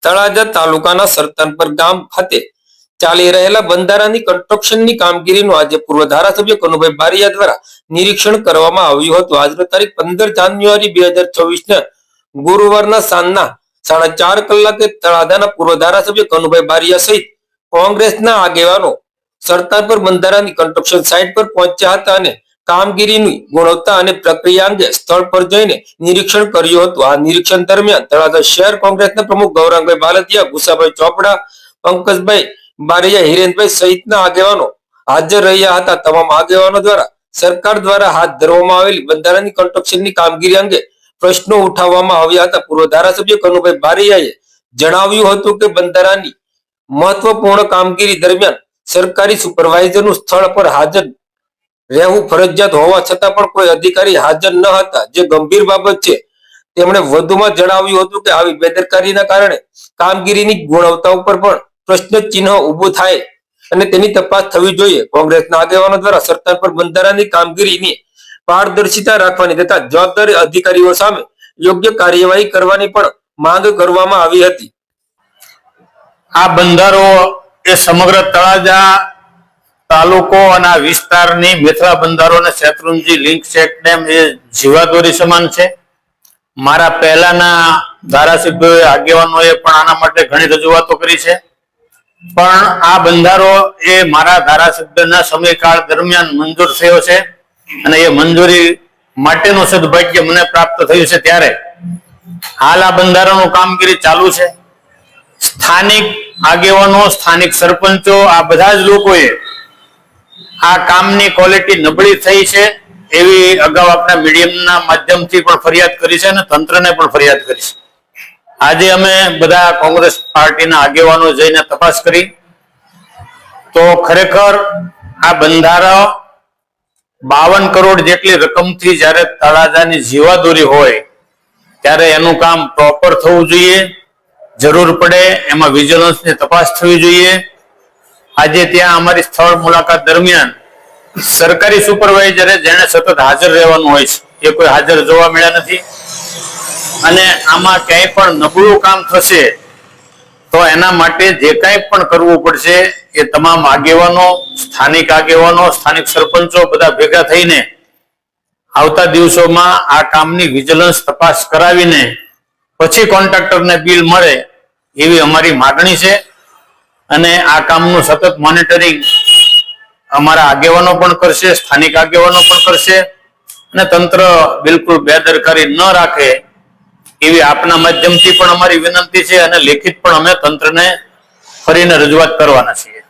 તળાજા તાલુકાના સરતાનપર ગામ ખાતે ચાલી રહેલા બંધારાની કન્સ્ટ્રક્શનની કામગીરીનું આજે પૂર્વ ધારાસભ્ય કનુભાઈ બારિયા દ્વારા નિરીક્ષણ કરવામાં આવ્યું હતું। આજનો તારીખ 15 જાન્યુઆરી 2024 ગુરુવારના સાંજના 4:30 કલાકે તળાજાના પૂર્વ ધારાસભ્ય કનુભાઈ બારિયા સહિત કોંગ્રેસના આગેવાનો સરતાનપર બંધારાની કન્સ્ટ્રક્શન સાઇટ પર પહોંચ્યા હતા અને કામગીરીની ગુણવત્તા અને પ્રક્રિયા અંગે સ્થળ પર જઈને નિરીક્ષણ કર્યું હતું। આ નિરીક્ષણ દરમિયાન તળાજા શહેર કોંગ્રેસના પ્રમુખ ગૌરાંગભાઈ બાલદિયા, ગુસાભાઈ ચોપડા, પંકજભાઈ બારિયા, હિરેનભાઈ સહિતના આગેવાનો હાજર રહ્યા હતા। તમામ આગેવાનો દ્વારા સરકાર દ્વારા હાથ ધરવામાં આવેલી બંધારાની કન્સ્ટ્રક્શનની કામગીરી અંગે પ્રશ્નો ઉઠાવવામાં આવ્યા હતા। પૂર્વ ધારાસભ્ય કનુભાઈ બારિયાએ જણાવ્યું હતું કે બંધારાની મહત્વપૂર્ણ કામગીરી દરમિયાન સરકારી સુપરવાઇઝરનું સ્થળ પર હાજર રહેવું ફરજિયાત હોવા છતાં પણ કોઈ અધિકારી હાજર ન હતા, જે ગંભીર બાબત છે। તેમણે વધુમાં જણાવ્યું હતું કે આવી બેદરકારીના કારણે કામગીરીની ગુણવત્તા ઉપર પણ પ્રશ્ન ચિહ્ન ઉભું થાય અને તેની તપાસ થવી જોઈએ। કોંગ્રેસના આગેવાનો દ્વારા સરતાનપર બંધારાની કામગીરીની પારદર્શિતા રાખવાની તથા જવાબદાર અધિકારીઓ સામે યોગ્ય કાર્યવાહી કરવાની પણ માંગ કરવામાં આવી હતી। આ બંધારો એ સમગ્ર તળાજા તાલુકો અને વિસ્તારની મિથલા બંધારો અને શેત્રુંજી લિંક ચેક ડેમ એ જીવાદોરી સમાન છે। મારા પહેલાના ધારાસભ્યોએ આગેવાનોએ પણ આના માટે ઘણી રજૂઆતો કરી છે, પણ આ બંધારો એ મારા ધારાસભ્યના સમયકાળ દરમિયાન મંજૂર થયો છે અને એ મંજૂરી માટેનું સદભાગ્ય મને પ્રાપ્ત થયું છે। ત્યારે હાલ આ બંધારણનું કામગીરી ચાલુ છે। સ્થાનિક આગેવાનો, સ્થાનિક સરપંચો, આ બધા જ લોકોએ આ કામની ક્વોલિટી નબળી થઈ છે એવી અગાઉ આપણા મીડિયમના માધ્યમથી પણ ફરિયાદ કરી છે અને તંત્રને પણ ફરિયાદ કરી છે। આજે અમે બધા કોંગ્રેસ પાર્ટીના આગેવાનો જઈને તપાસ કરી તો ખરેખર આ બંધારો 52 કરોડ જેટલી રકમથી જ્યારે તળાજાની જીવાદોરી હોય ત્યારે એનું કામ પ્રોપર થવું જોઈએ। જરૂર પડે એમાં વિજિલન્સની તપાસ થવી જોઈએ। આજે ત્યાં અમારી સ્થળ મુલાકાત દરમિયાન સરકારી સુપરવાઇઝરે જેને સતત હાજર રહેવાનું હોય છે એ કોઈ હાજર જોવા મળ્યા નથી અને આમાં ક્યાંય પણ નબળું કામ થશે તો એના માટે જે કાંઈ પણ કરવું પડશે એ તમામ આગેવાનો, સ્થાનિક સરપંચો બધા ભેગા થઈને આવતા દિવસોમાં આ કામની વિજિલન્સ તપાસ કરાવીને પછી કોન્ટ્રાક્ટરને બિલ મળે એવી અમારી માગણી છે અને આ કામનું સતત મોનિટરિંગ અમારા આગેવાનો પણ કરશે, સ્થાનિક આગેવાનો પણ કરશે અને તંત્ર બિલકુલ બેદરકારી ન રાખે એવી આપના માધ્યમથી પણ અમારી વિનંતી છે અને લેખિત પણ અમે તંત્રને ફરીને રજૂઆત કરવાના છીએ।